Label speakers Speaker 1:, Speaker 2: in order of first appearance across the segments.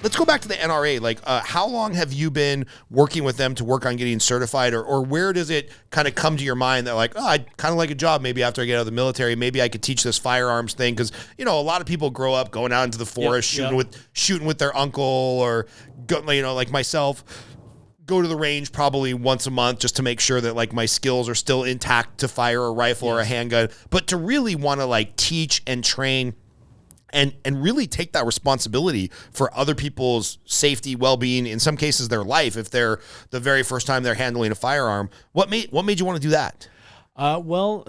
Speaker 1: let's go back to the NRA. Like, how long have you been working with them to work on getting certified, or where does it kind of come to your mind that like, oh, I'd kind of like a job maybe after I get out of the military, maybe I could teach this firearms thing? Because, you know, a lot of people grow up going out into the forest, shooting with their uncle, or, you know, like myself, go to the range probably once a month just to make sure that like my skills are still intact to fire a rifle or a handgun. But to really want to like teach and train and really take that responsibility for other people's safety, well-being, in some cases their life, if they're the very first time they're handling a firearm. What made you want to do that?
Speaker 2: Well,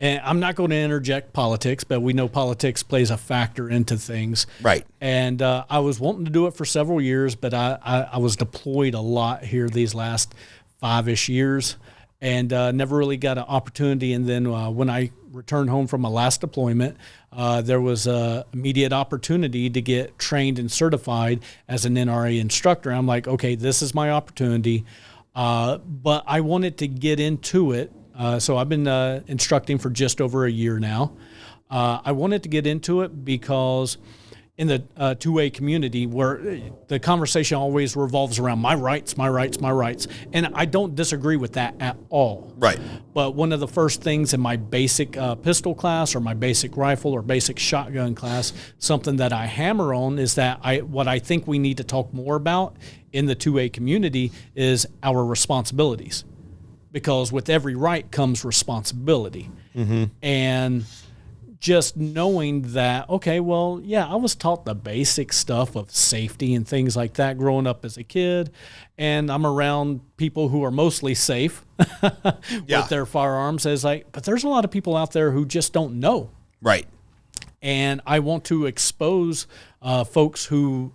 Speaker 2: and I'm not going to interject politics, but we know politics plays a factor into things.
Speaker 1: Right.
Speaker 2: And I was wanting to do it for several years, but I was deployed a lot here these last 5-ish years and never really got an opportunity. And then when I returned home from my last deployment, there was an immediate opportunity to get trained and certified as an NRA instructor. I'm like, okay, this is my opportunity. But I wanted to get into it. So I've been instructing for just over a year now. I wanted to get into it because in the 2A community, where the conversation always revolves around my rights, my rights, my rights. And I don't disagree with that at all.
Speaker 1: Right.
Speaker 2: But one of the first things in my basic pistol class or my basic rifle or basic shotgun class, something that I hammer on is that what I think we need to talk more about in the 2A community is our responsibilities. Because with every right comes responsibility. Mm-hmm. And just knowing that, okay, well, yeah, I was taught the basic stuff of safety and things like that growing up as a kid, and I'm around people who are mostly safe with their firearms. But there's a lot of people out there who just don't know.
Speaker 1: Right.
Speaker 2: And I want to expose folks who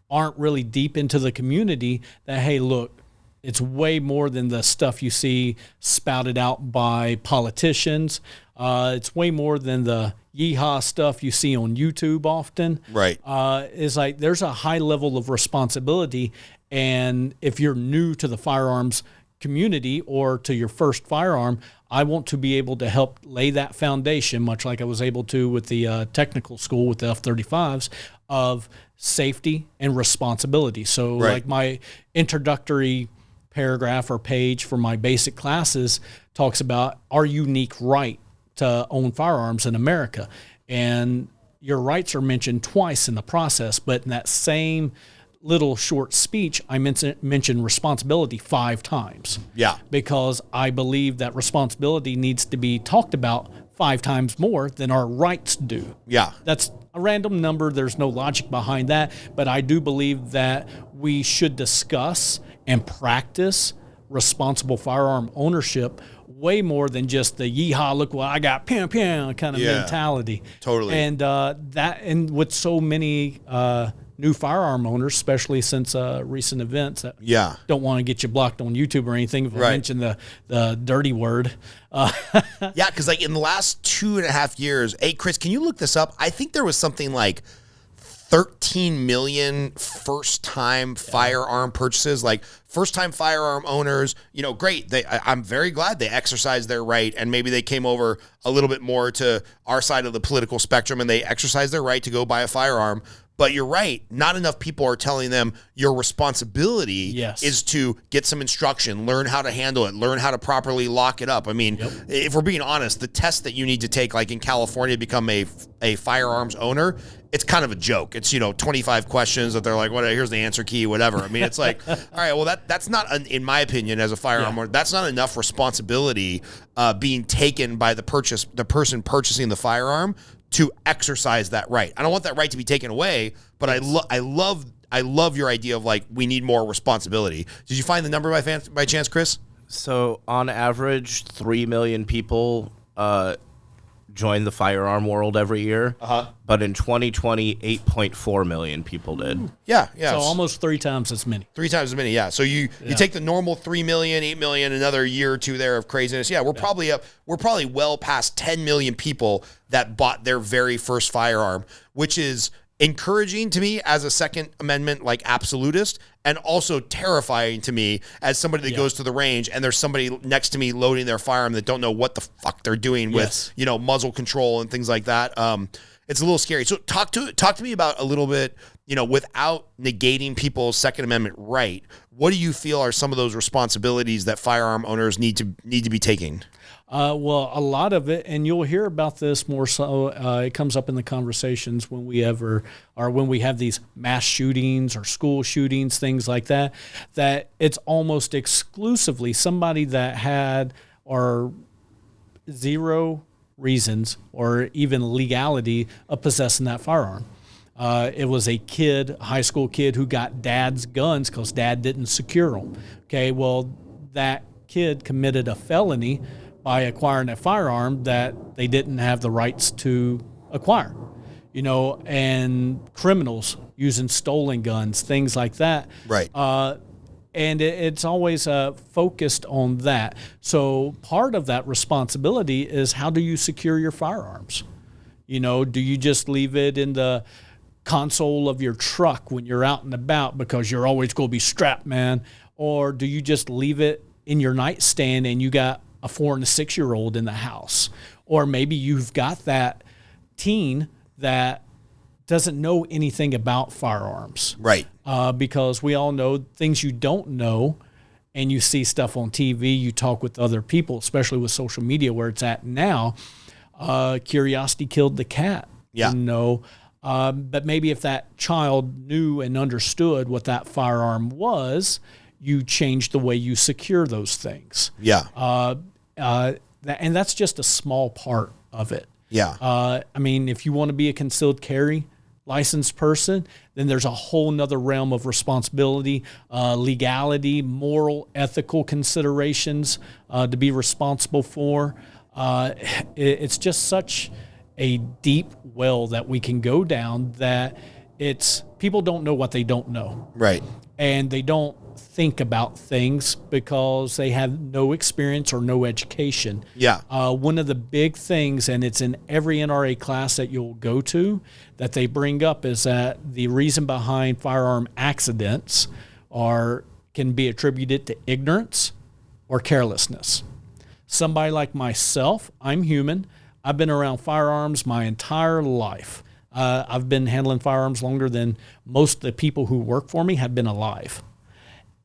Speaker 2: aren't really deep into the community that, hey, look, it's way more than the stuff you see spouted out by politicians. It's way more than the yeehaw stuff you see on YouTube often.
Speaker 1: Right.
Speaker 2: It's like there's a high level of responsibility. And if you're new to the firearms community or to your first firearm, I want to be able to help lay that foundation, much like I was able to with the technical school with the F-35s, of safety and responsibility. So like my introductory paragraph or page for my basic classes talks about our unique right to own firearms in America. And your rights are mentioned twice in the process, but in that same little short speech, I mentioned responsibility 5 times.
Speaker 1: Yeah.
Speaker 2: Because I believe that responsibility needs to be talked about 5 times more than our rights do.
Speaker 1: Yeah.
Speaker 2: That's a random number. There's no logic behind that. But I do believe that we should discuss and practice responsible firearm ownership way more than just the yeehaw, look what I got, pam, pam kind of mentality.
Speaker 1: Totally.
Speaker 2: And and with so many new firearm owners, especially since recent events that don't want to get you blocked on YouTube or anything if I mention the dirty word.
Speaker 1: Yeah, because like in the last 2.5 years, hey, Chris, can you look this up? I think there was something like 13 million first-time firearm purchases, like first-time firearm owners. You know, great. I'm very glad they exercised their right, and maybe they came over a little bit more to our side of the political spectrum, and they exercised their right to go buy a firearm. But you're right. Not enough people are telling them your responsibility is to get some instruction, learn how to handle it, learn how to properly lock it up. I mean, if we're being honest, the test that you need to take, like in California, to become a firearms owner, it's kind of a joke. It's, 25 questions that they're like, "What? Here's the answer key," whatever. I mean, it's like, all right, well, that's not, in my opinion, as a firearm owner, that's not enough responsibility being taken by the person purchasing the firearm to exercise that right. I don't want that right to be taken away, but I love your idea of like, we need more responsibility. Did you find the number by chance, Chris?
Speaker 3: So on average, 3 million people join the firearm world every year. But in 2020, 8.4 million people did.
Speaker 1: Yeah.
Speaker 2: So almost 3 times as many.
Speaker 1: 3 times as many, yeah. So you take the normal 3 million, 8 million, another year or two there of craziness. Yeah, we're probably well past 10 million people that bought their very first firearm, which is encouraging to me as a Second Amendment like absolutist, and also terrifying to me as somebody that goes to the range and there's somebody next to me loading their firearm that don't know what the fuck they're doing with muzzle control and things like that. It's a little scary. So talk to me about a little bit without negating people's Second Amendment right, what do you feel are some of those responsibilities that firearm owners need to be taking?
Speaker 2: Well, a lot of it, and you'll hear about this more so. It comes up in the conversations when we have these mass shootings or school shootings, things like that. That it's almost exclusively somebody that had or zero reasons or even legality of possessing that firearm. It was a high school kid, who got dad's guns because dad didn't secure them. Okay, well, that kid committed a felony by acquiring a firearm that they didn't have the rights to acquire, and criminals using stolen guns, things like that.
Speaker 1: Right.
Speaker 2: And it's always focused on that. So part of that responsibility is, how do you secure your firearms? Do you just leave it in the console of your truck when you're out and about because you're always going to be strapped, man? Or do you just leave it in your nightstand and you got a 4 and a 6-year-old in the house? Or maybe you've got that teen that doesn't know anything about firearms.
Speaker 1: Right.
Speaker 2: Because we all know things you don't know, and you see stuff on TV, you talk with other people, especially with social media where it's at now. Curiosity killed the cat.
Speaker 1: Yeah.
Speaker 2: But maybe if that child knew and understood what that firearm was, you change the way you secure those things.
Speaker 1: Yeah.
Speaker 2: And that's just a small part of it.
Speaker 1: Yeah.
Speaker 2: If you want to be a concealed carry licensed person, then there's a whole nother realm of responsibility, legality, moral, ethical considerations to be responsible for. It's just such a deep well that we can go down that people don't know what they don't know.
Speaker 1: Right.
Speaker 2: And they don't think about things because they have no experience or no education.
Speaker 1: Yeah.
Speaker 2: One of the big things, and it's in every NRA class that you'll go to, that they bring up is that the reason behind firearm accidents can be attributed to ignorance or carelessness. Somebody like myself, I'm human. I've been around firearms my entire life. I've been handling firearms longer than most of the people who work for me have been alive.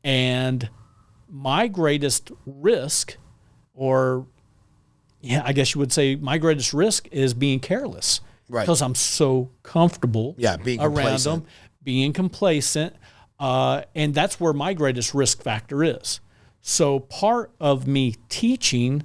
Speaker 2: And my greatest risk, I guess you would say my greatest risk, is being careless.
Speaker 1: Right.
Speaker 2: Because I'm so comfortable
Speaker 1: being
Speaker 2: around
Speaker 1: complacent.
Speaker 2: them, being complacent. And that's where my greatest risk factor is. So part of me teaching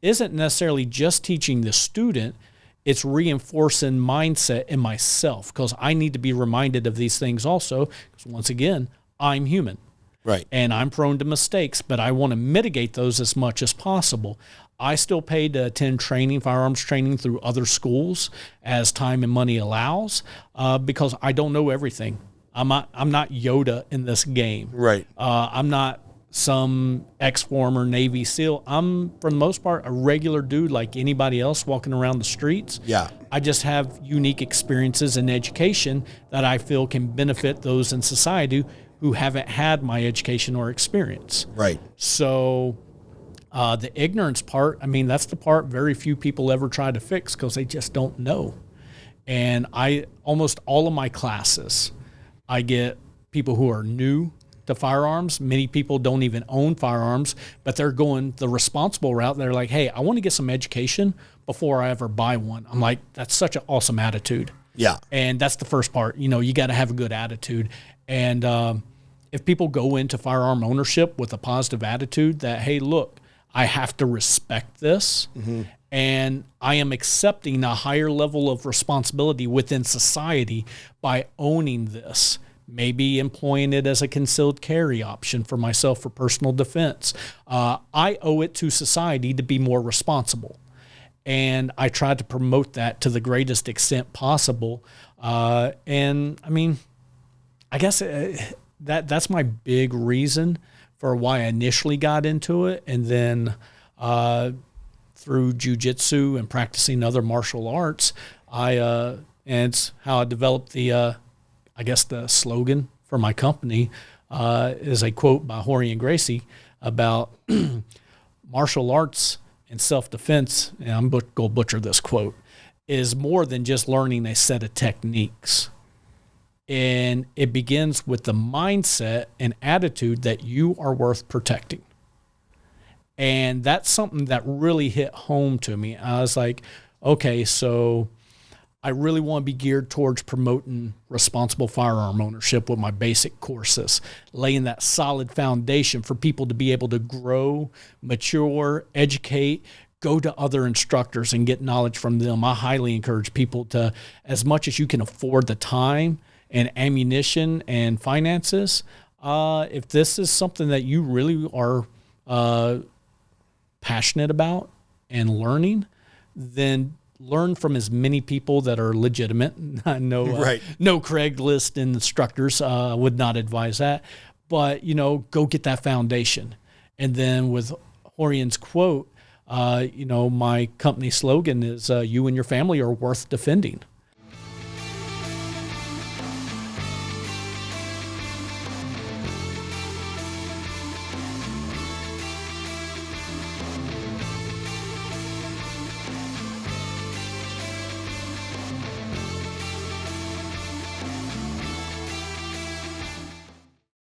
Speaker 2: isn't necessarily just teaching the student, it's reinforcing mindset in myself, because I need to be reminded of these things also, because once again, I'm human.
Speaker 1: Right.
Speaker 2: And I'm prone to mistakes, but I want to mitigate those as much as possible. I still pay to attend firearms training through other schools as time and money allows, because I don't know everything. I'm not Yoda in this game.
Speaker 1: Right.
Speaker 2: I'm not some ex-former Navy SEAL. I'm, for the most part, a regular dude like anybody else walking around the streets.
Speaker 1: Yeah.
Speaker 2: I just have unique experiences and education that I feel can benefit those in society who haven't had my education or experience.
Speaker 1: Right.
Speaker 2: So the ignorance part, that's the part very few people ever try to fix because they just don't know. And almost all of my classes, I get people who are new to firearms. Many people don't even own firearms, but they're going the responsible route. They're like, hey, I want to get some education before I ever buy one. I'm like, that's such an awesome attitude.
Speaker 1: Yeah.
Speaker 2: And that's the first part. You got to have a good attitude. And if people go into firearm ownership with a positive attitude that, hey, look, I have to respect this, and I am accepting a higher level of responsibility within society by owning this, maybe employing it as a concealed carry option for myself for personal defense. I owe it to society to be more responsible. And I try to promote that to the greatest extent possible. I guess that's my big reason for why I initially got into it. And then through jiu-jitsu and practicing other martial arts, and it's how I developed the slogan for my company is a quote by Horian Gracie about martial arts and self-defense, and I'm going to butcher this quote, is more than just learning a set of techniques. And it begins with the mindset and attitude that you are worth protecting. And that's something that really hit home to me. I was like, okay, so I really want to be geared towards promoting responsible firearm ownership with my basic courses, laying that solid foundation for people to be able to grow, mature, educate, go to other instructors and get knowledge from them. I highly encourage people to, as much as you can afford the time and ammunition and finances, if this is something that you really are passionate about and learning, then learn from as many people that are legitimate. No Craigslist instructors, would not advise that. But, go get that foundation. And then with Horian's quote, my company slogan is, you and your family are worth defending.